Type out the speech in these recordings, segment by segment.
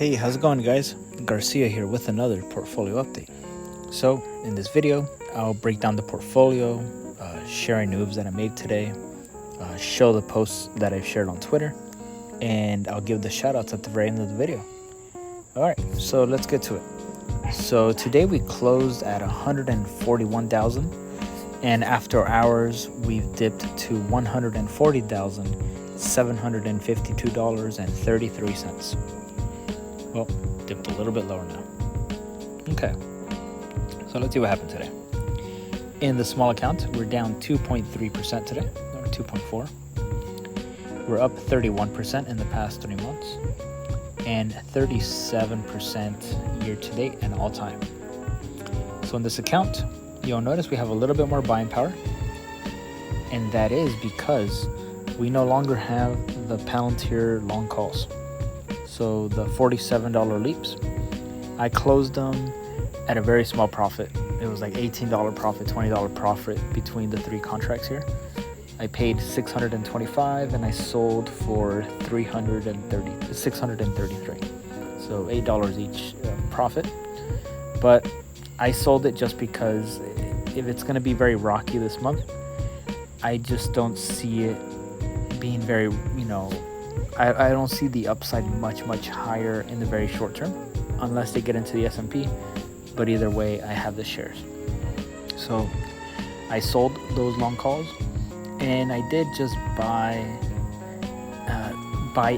Hey, how's it going, guys? Garcia here with another portfolio update. So in this video, I'll break down the portfolio, share any moves that I made today, show the posts that I've shared on Twitter, and I'll give the shout outs at the very end of the video. All right, so let's get to it. So today we closed at 141,000, and after hours we've dipped to $140,752.33. Well, dipped a little bit lower now. Okay, so let's see what happened today. In the small account, we're down 2.3% today, or 2.4. We're up 31% in the past 3 months, and 37% year to date and all time. So in this account, you'll notice we have a little bit more buying power, and that is because we no longer have the Palantir long calls. So the $47 leaps, I closed them at a very small profit. It was like $18 profit, $20 profit between the 3 contracts here. I paid $625 and I sold for $633. So $8 each profit. But I sold it just because if it's going to be very rocky this month, I just don't see it being very, I don't see the upside much higher in the very short term unless they get into the S&P. But either way, I have the shares. So I sold those long calls, and I did just buy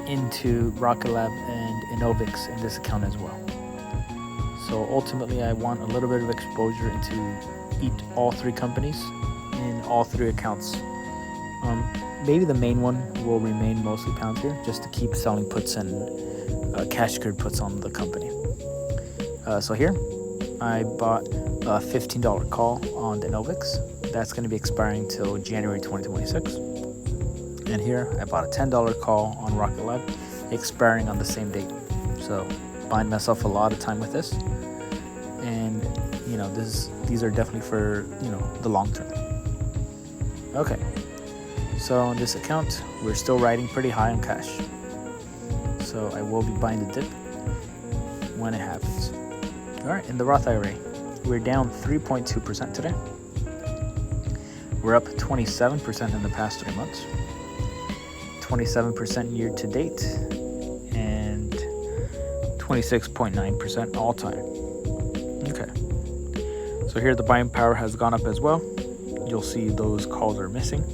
into RKLB and ENVX in this account as well. So ultimately, I want a little bit of exposure into all 3 companies in all 3 accounts. Maybe the main one will remain mostly Palantir, just to keep selling puts and cash secured puts on the company. So here, I bought a $15 call on the ENVX. That's going to be expiring till January 2026. And here, I bought a $10 call on RKLB, expiring on the same date. So, buying myself a lot of time with this. And, these are definitely for, the long term. Okay. So on this account, we're still riding pretty high on cash. So I will be buying the dip when it happens. All right, in the Roth IRA, we're down 3.2% today. We're up 27% in the past 3 months, 27% year to date, and 26.9% all time. Okay. So here the buying power has gone up as well. You'll see those calls are missing.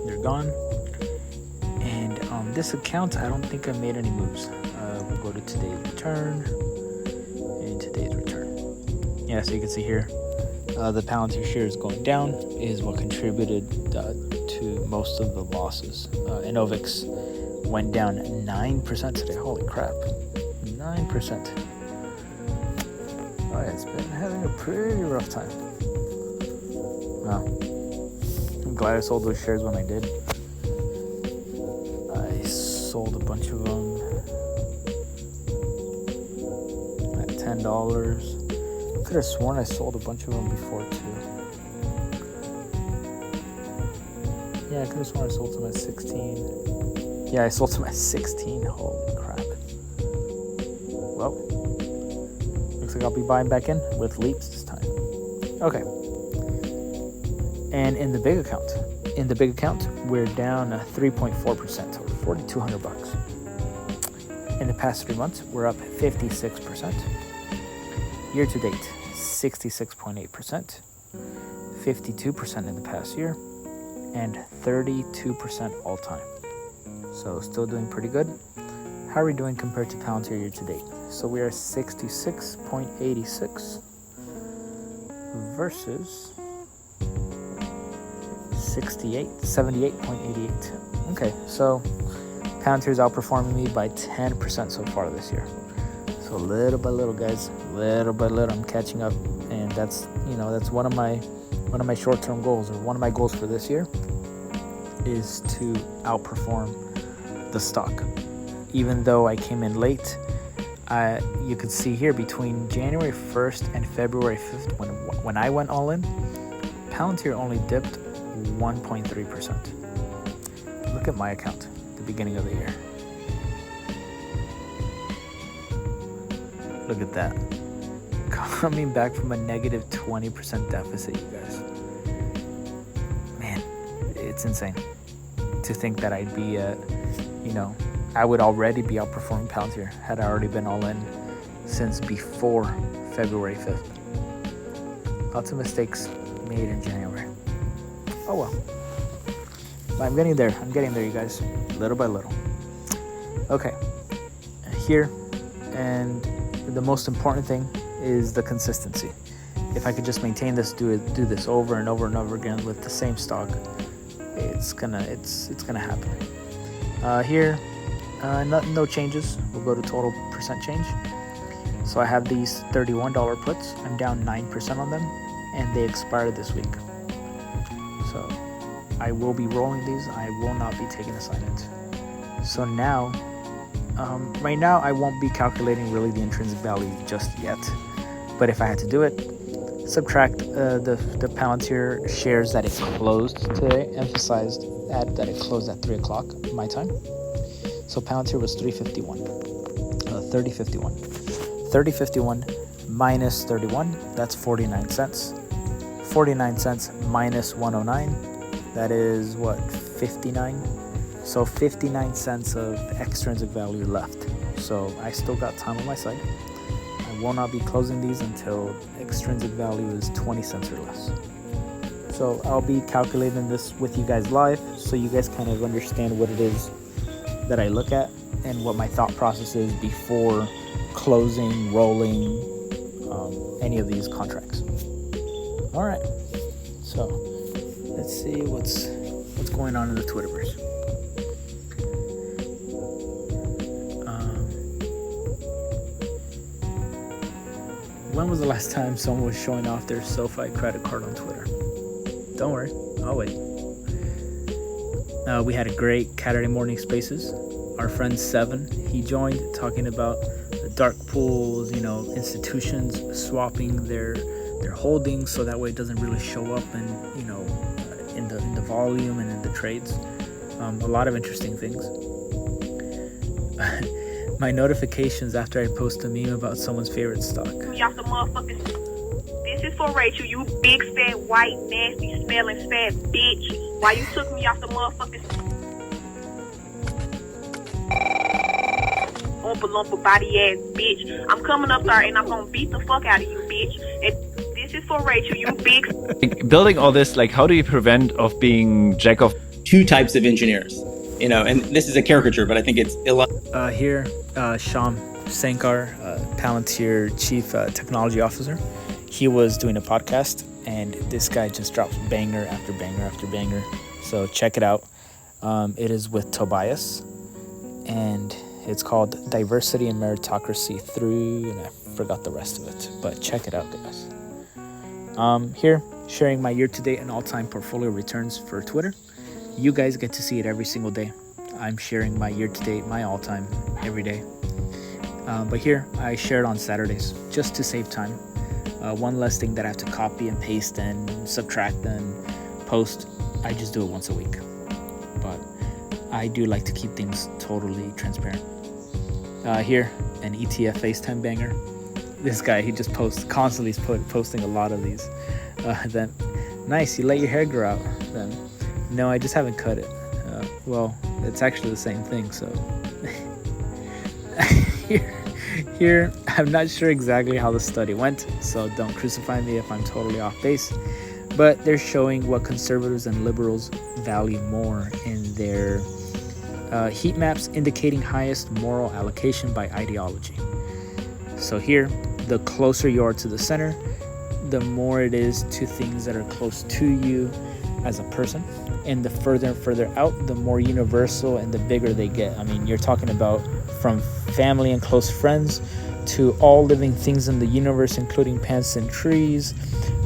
They're gone. And on this account, I don't think I made any moves. We'll go to today's return and today's return. Yeah, so you can see here, the Palantir shares going down is what contributed to most of the losses. ENVX went down 9% today. Holy crap, 9%. Oh, yeah, it's been having a pretty rough time. Wow. I'm glad I sold those shares when I did. I sold a bunch of them at $10. Could have sworn I sold a bunch of them before too. Yeah, I could have sworn I sold some at 16. Yeah, I sold some at 16. Holy crap. Well, looks like I'll be buying back in with leaps this time. Okay. And in the big account, we're down 3.4%, or $4,200. In the past 3 months, we're up 56%. Year to date, 66.8%, 52% in the past year, and 32% all time. So still doing pretty good. How are we doing compared to Palantir year to date? So we are 66.86 versus 78.88. Okay, so Palantir's outperforming me by 10% so far this year. So little by little, guys, little by little, I'm catching up, and that's one of my short-term goals, or one of my goals for this year, is to outperform the stock. Even though I came in late, you could see here between January 1st and February 5th, when I went all in, Palantir only dipped 1.3%. Look at my account at the beginning of the year. Look at that. Coming back from a negative 20% deficit, you guys. Man, it's insane to think that I'd be I would already be outperforming Palantir had I already been all in since before February 5th. Lots of mistakes made in January. Oh well. But I'm getting there, you guys, little by little. Okay, here, and the most important thing is the consistency. If I could just maintain this, do this over and over and over again with the same stock, it's gonna happen. Here, no changes. We'll go to total percent change. So I have these $31 puts. I'm down 9% on them, and they expire this week. So I will be rolling these. I will not be taking assignments. So now, right now, I won't be calculating really the intrinsic value just yet. But if I had to do it, subtract the Palantir shares that it closed today, emphasized that it closed at 3 o'clock my time. So Palantir was 30.51. 30.51 minus 31, that's 49 cents. 49 cents minus 109, that is what, 59? So 59 cents of extrinsic value left. So I still got time on my side. I will not be closing these until extrinsic value is 20 cents or less. So I'll be calculating this with you guys live so you guys kind of understand what it is that I look at and what my thought process is before closing, rolling, any of these contracts. All right, so let's see what's going on in the Twitterverse. When was the last time someone was showing off their SoFi credit card on Twitter? Don't worry, I'll wait. We had a great Saturday morning spaces. Our friend Seven, he joined talking about the dark pools, institutions swapping their holdings so that way it doesn't really show up in the volume and in the trades. A lot of interesting things. My notifications after I post a meme about someone's favorite stock. Y'all some motherfuckers. This is for Rachel, you big fat white nasty smelling fat bitch. Why you took me off the motherfuckers? Oompa loompa body ass bitch. I'm coming up there and I'm gonna beat the fuck out of you, bitch. And this is for Rachel, you big. Building all this, how do you prevent of being jack of two types of engineers? And this is a caricature, but I think it's here, Shyam Sankar, Palantir Chief Technology Officer. He was doing a podcast, and this guy just drops banger after banger after banger. So check it out. It is with Tobias, and it's called Diversity and Meritocracy Through, and I forgot the rest of it, but check it out, guys. Here, sharing my year-to-date and all-time portfolio returns for Twitter. You guys get to see it every single day. I'm sharing my year-to-date, my all-time, every day. But here, I share it on Saturdays, just to save time. One less thing that I have to copy and paste and subtract and post. I just do it once a week. But I do like to keep things totally transparent. Here, an ETF FaceTime banger. This guy, he just constantly posting a lot of these. Then, nice, you let your hair grow out. Then, no, I just haven't cut it. Well, it's actually the same thing, so. Here, I'm not sure exactly how the study went, so don't crucify me if I'm totally off base. But they're showing what conservatives and liberals value more in their heat maps, indicating highest moral allocation by ideology. So here, the closer you are to the center, the more it is to things that are close to you as a person. And the further and further out, the more universal and the bigger they get. I mean, you're talking about from family and close friends to all living things in the universe, including plants and trees,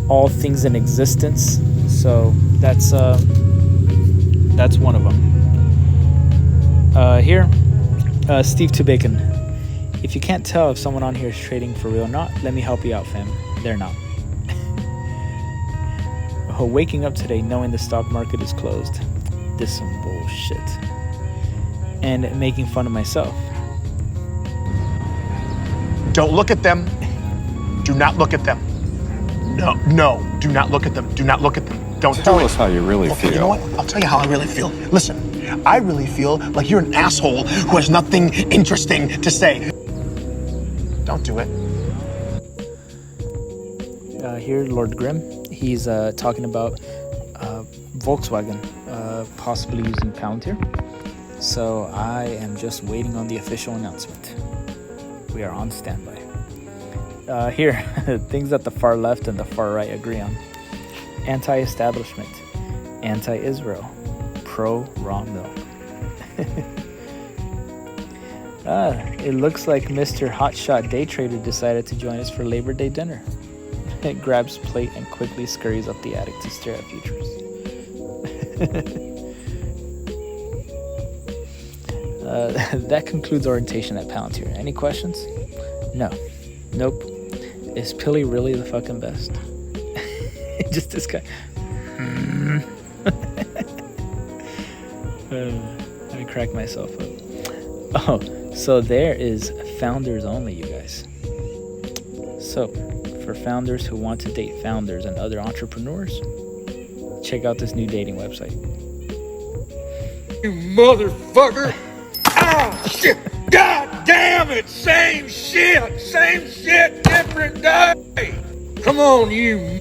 all things in existence. So that's one of them. Here, Steve Tubacon. If you can't tell if someone on here is trading for real or not, let me help you out, fam. They're not. Waking up today knowing the stock market is closed. This is some bullshit. And making fun of myself. Don't look at them. Do not look at them. No, do not look at them. Do not look at them. Don't Tell us how you really feel. You know what? I'll tell you how I really feel. Listen, I really feel like you're an asshole who has nothing interesting to say. Don't do it. Here, Lord Grimm, he's talking about Volkswagen possibly using Palantir. So I am just waiting on the official announcement. We are on standby. Here, things that the far left and the far right agree on. Anti-establishment, anti-Israel, pro-raw milk. It looks like Mr. Hotshot Day Trader decided to join us for Labor Day dinner. It grabs plate and quickly scurries up the attic to stare at futures. That concludes orientation at Palantir. Any questions? No. Nope. Is Pilly really the fucking best? Just this guy. I crack myself up. Oh, so there is founders only, you guys. So, for founders who want to date founders and other entrepreneurs, check out this new dating website. You motherfucker! Ah, shit! God damn it! Same shit, different day. Come on, you.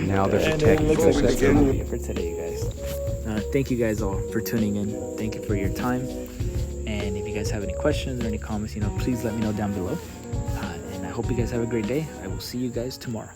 Now there's a And it technical looks like that's section. gonna be it for today, you guys. Thank you guys all for tuning in. Thank you for your time. And if you guys have any questions or any comments, please let me know down below. And I hope you guys have a great day. I will see you guys tomorrow.